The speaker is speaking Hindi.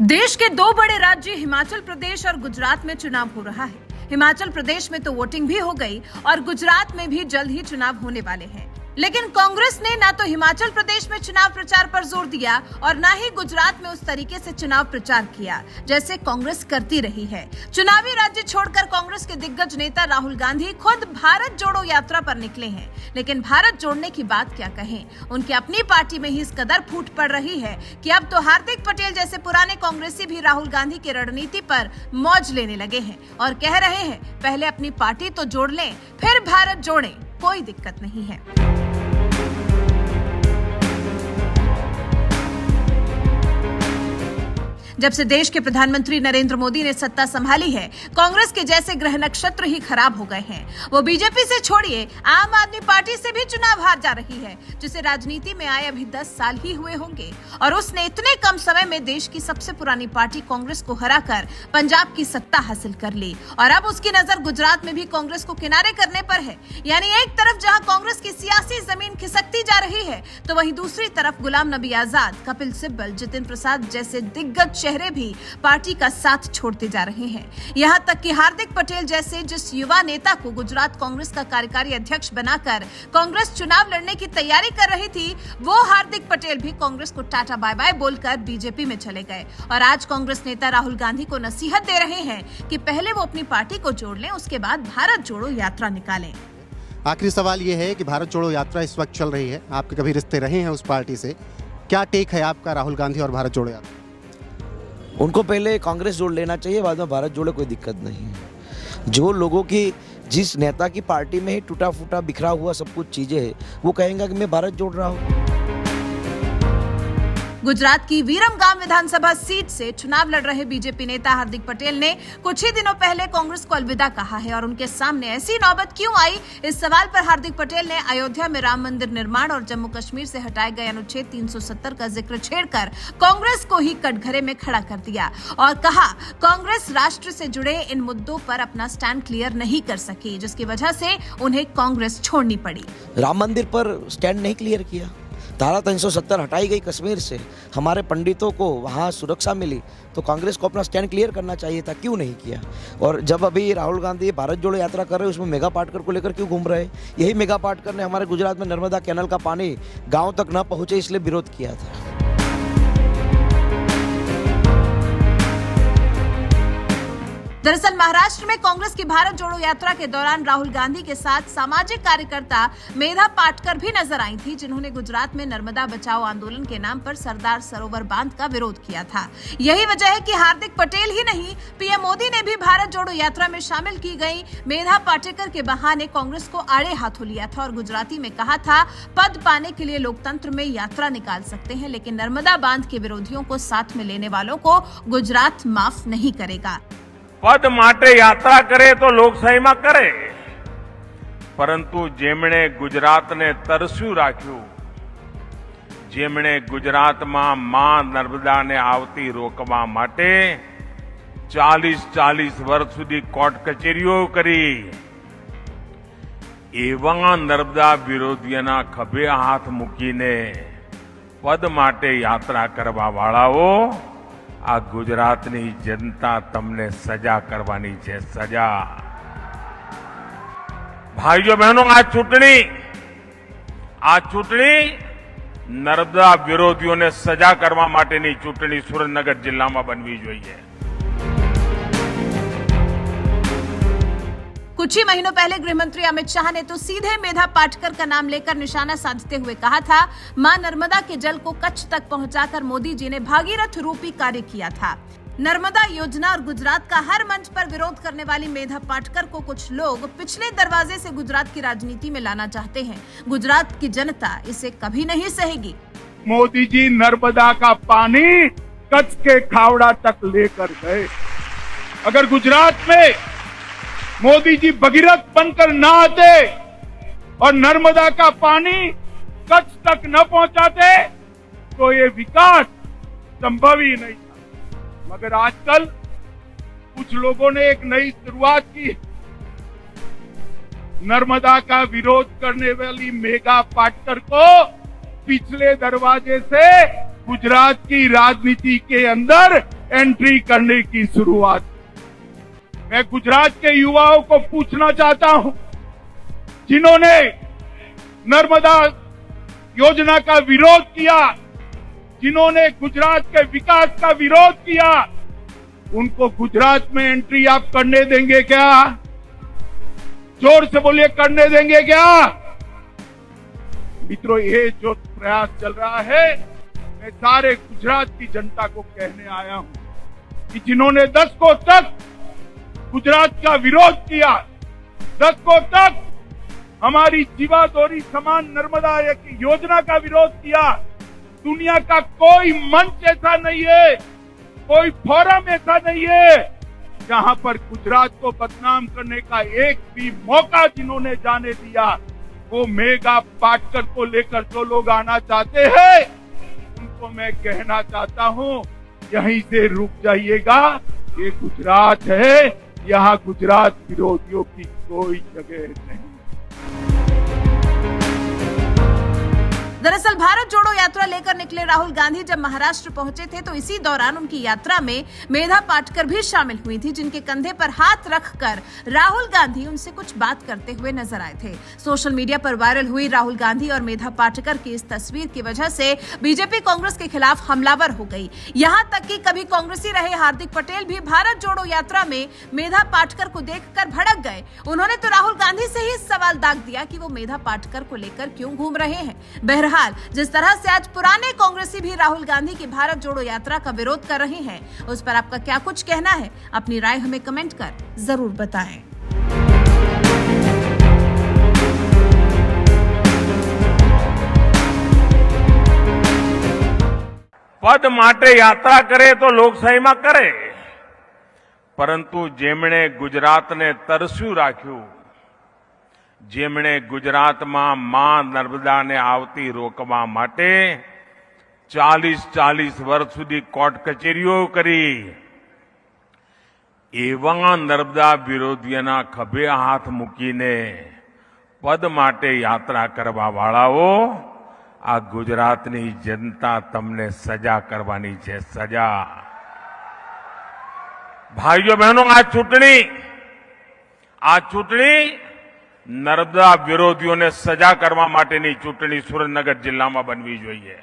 देश के दो बड़े राज्य हिमाचल प्रदेश और गुजरात में चुनाव हो रहा है। हिमाचल प्रदेश में तो वोटिंग भी हो गई और गुजरात में भी जल्द ही चुनाव होने वाले हैं। लेकिन कांग्रेस ने ना तो हिमाचल प्रदेश में चुनाव प्रचार पर जोर दिया और ना ही गुजरात में उस तरीके से चुनाव प्रचार किया जैसे कांग्रेस करती रही है। चुनावी राज्य छोड़कर कांग्रेस के दिग्गज नेता राहुल गांधी खुद भारत जोड़ो यात्रा पर निकले हैं। लेकिन भारत जोड़ने की बात क्या कहें, उनकी अपनी पार्टी में ही इस कदर फूट पड़ रही है कि अब तो हार्दिक पटेल जैसे पुराने कांग्रेसी भी राहुल गांधी की रणनीति पर मौज लेने लगे हैं और कह रहे हैं पहले अपनी पार्टी तो जोड़ लें, फिर भारत जोड़ें, कोई दिक्कत नहीं है। जब से देश के प्रधानमंत्री नरेंद्र मोदी ने सत्ता संभाली है, कांग्रेस के जैसे ग्रह नक्षत्र ही खराब हो गए हैं। वो बीजेपी से छोड़िए आम आदमी पार्टी से भी चुनाव हार जा रही है, जिसे राजनीति में आए अभी 10 साल ही हुए होंगे और उसने इतने कम समय में देश की सबसे पुरानी पार्टी कांग्रेस को हराकर पंजाब की सत्ता हासिल कर ली। और अब उसकी नजर गुजरात में भी कांग्रेस को किनारे करने पर है। यानी एक तरफ जहां कांग्रेस की सियासी जमीन खिसकती जा रही है, तो वहीं दूसरी तरफ गुलाम नबी आजाद, कपिल सिब्बल, जितिन प्रसाद जैसे दिग्गज चेहरे भी पार्टी का साथ छोड़ते जा रहे हैं। यहां तक कि हार्दिक पटेल जैसे जिस युवा नेता को गुजरात कांग्रेस का कार्यकारी अध्यक्ष बनाकर कांग्रेस चुनाव लड़ने की तैयारी कर रही थी, वो हार्दिक पटेल भी कांग्रेस को टाटा बाय बाय बोलकर बीजेपी में चले गए और आज कांग्रेस नेता राहुल गांधी को नसीहत दे रहे हैं कि पहले वो अपनी पार्टी को जोड़ लें, उसके बाद भारत जोड़ो यात्रा निकालें। आखिरी सवाल ये है कि भारत जोड़ो यात्रा इस वक्त चल रही है, आपके कभी रिश्ते रहे हैं उस पार्टी से, क्या टेक है आपका राहुल गांधी और भारत जोड़ो यात्रा? उनको पहले कांग्रेस जोड़ लेना चाहिए, बाद में भारत जोड़े, कोई दिक्कत नहीं है। जो लोगों की जिस नेता की पार्टी में ही टूटा फूटा बिखरा हुआ सब कुछ चीजें है, वो कहेंगे कि मैं भारत जोड़ रहा हूँ। गुजरात की वीरमगाम विधानसभा सीट से चुनाव लड़ रहे बीजेपी नेता हार्दिक पटेल ने कुछ ही दिनों पहले कांग्रेस को अलविदा कहा है और उनके सामने ऐसी नौबत क्यों आई, इस सवाल पर हार्दिक पटेल ने अयोध्या में राम मंदिर निर्माण और जम्मू कश्मीर से हटाए गए अनुच्छेद 370 का जिक्र छेड़कर कांग्रेस को ही कटघरे में खड़ा कर दिया और कहा कांग्रेस राष्ट्र से जुड़े इन मुद्दों पर अपना स्टैंड क्लियर नहीं कर सकी, जिसकी वजह से उन्हें कांग्रेस छोड़नी पड़ी। राम मंदिर पर स्टैंड नहीं क्लियर किया, धारा 370 हटाई गई कश्मीर से, हमारे पंडितों को वहाँ सुरक्षा मिली, तो कांग्रेस को अपना स्टैंड क्लियर करना चाहिए था, क्यों नहीं किया? और जब अभी राहुल गांधी भारत जोड़ो यात्रा कर रहे हैं, उसमें मेगा पाटकर को लेकर क्यों घूम रहे हैं? यही मेगा पाटकर ने हमारे गुजरात में नर्मदा कैनल का पानी गाँव तक न पहुँचे इसलिए विरोध किया था। दरअसल महाराष्ट्र में कांग्रेस की भारत जोड़ो यात्रा के दौरान राहुल गांधी के साथ सामाजिक कार्यकर्ता मेधा पाटकर भी नजर आई थी, जिन्होंने गुजरात में नर्मदा बचाओ आंदोलन के नाम पर सरदार सरोवर बांध का विरोध किया था। यही वजह है कि हार्दिक पटेल ही नहीं, पीएम मोदी ने भी भारत जोड़ो यात्रा में शामिल की गई मेधा पाटेकर के बहाने कांग्रेस को आड़े हाथों लिया था और गुजराती में कहा था पद पाने के लिए लोकतंत्र में यात्रा निकाल सकते हैं, लेकिन नर्मदा बांध के विरोधियों को साथ में लेने वालों को गुजरात माफ नहीं करेगा। पद माटे यात्रा करे तो લોકશાહીમાં करे, परंतु जेमणे गुजरात ने तरस्યું राख्યું, जेमणे गुजरात में मां नर्मदा ने आवती रोकवा माटे 40 वर्ष सुधी कोर्ट कचेरीओ करी, एवा नर्मदा विरोधीओना खभे हाथ मूकीने पद माटे यात्रा करवा वाळाओ आ गुजरातनी जनता तमने सजा करवानी छे, सजा। भाईओ बहनों, आ चूंटणी नर्मदा विरोधीओ ने सजा करवा माटेनी चूंटणी सुरेन्द्रनगर जिल्ला में बनवी जोईए। कुछ ही महीनों पहले गृहमंत्री अमित शाह ने तो सीधे मेधा पाटकर का नाम लेकर निशाना साधते हुए कहा था मां नर्मदा के जल को कच्छ तक पहुंचाकर मोदी जी ने भागीरथ रूपी कार्य किया था। नर्मदा योजना और गुजरात का हर मंच पर विरोध करने वाली मेधा पाटकर को कुछ लोग पिछले दरवाजे से गुजरात की राजनीति में लाना चाहते हैं। गुजरात की जनता इसे कभी नहीं सहेगी। मोदी जी नर्मदा का पानी कच्छ के खावड़ा तक लेकर गए। अगर गुजरात में मोदी जी भगीरथ बनकर न आते और नर्मदा का पानी कच्छ तक न पहुंचाते तो ये विकास संभव ही नहीं था। मगर आजकल कुछ लोगों ने एक नई शुरुआत की, नर्मदा का विरोध करने वाली मेघा पाटकर को पिछले दरवाजे से गुजरात की राजनीति के अंदर एंट्री करने की शुरुआत। मैं गुजरात के युवाओं को पूछना चाहता हूं, जिन्होंने नर्मदा योजना का विरोध किया, जिन्होंने गुजरात के विकास का विरोध किया, उनको गुजरात में एंट्री आप करने देंगे क्या? जोर से बोलिए, करने देंगे क्या? मित्रों, ये जो प्रयास चल रहा है, मैं सारे गुजरात की जनता को कहने आया हूं कि जिन्होंने दशकों तक गुजरात का विरोध किया, दशकों तक हमारी जीवादोरी समान नर्मदा योजना का विरोध किया, दुनिया का कोई मंच ऐसा नहीं है, कोई फोरम ऐसा नहीं है जहां पर गुजरात को बदनाम करने का एक भी मौका जिन्होंने जाने दिया। वो मेगा पाटकर को लेकर जो लोग आना चाहते हैं, उनको मैं कहना चाहता हूं, यहीं से रुक जाइएगा। ये गुजरात है, यहाँ गुजरात विरोधियों की कोई जगह नहीं। दरअसल भारत जोड़ो यात्रा लेकर निकले राहुल गांधी जब महाराष्ट्र पहुंचे थे तो इसी दौरान उनकी यात्रा में मेधा पाटकर भी शामिल हुई थी, जिनके कंधे पर हाथ रखकर राहुल गांधी उनसे कुछ बात करते हुए नजर आए थे। सोशल मीडिया पर वायरल हुई राहुल गांधी और मेधा पाटकर की इस तस्वीर की वजह से बीजेपी कांग्रेस के खिलाफ हमलावर हो गई। यहां तक कि कभी कांग्रेसी रहे हार्दिक पटेल भी भारत जोड़ो यात्रा में मेधा पाटकर को देखकर भड़क गए। उन्होंने तो राहुल गांधी से ही सवाल दाग दिया कि वो मेधा पाटकर को लेकर क्यों घूम रहे हैं। बहरहाल जिस तरह से आज पुराने कांग्रेसी भी राहुल गांधी की भारत जोड़ो यात्रा का विरोध कर रहे हैं, उस पर आपका क्या कुछ कहना है? अपनी राय हमें कमेंट कर जरूर बताएं। પદ માટે યાત્રા કરે તો લોકશાહીમાં કરે, પરંતુ જેમણે ગુજરાતને તરસ્યું રાખ્યું, જેમણે ગુજરાતમાં માં નર્મદાને આવતી રોકવા માટે 40 વર્ષ સુધી કોર્ટ કચેરીઓ કરી, એવા નર્મદા વિરોધીઓના ખભે હાથ મૂકીને પદ માટે યાત્રા કરવા વાળાઓ, આ ગુજરાતની જનતા તમને સજા કરવાની છે, સજા। ભાઈઓ બહેનો, આ ચૂંટણી નર્મદા વિરોધીઓને સજા કરવા માટેની ચૂંટણી સુરેન્દ્રનગર જિલ્લામાં બનવી જોઈએ।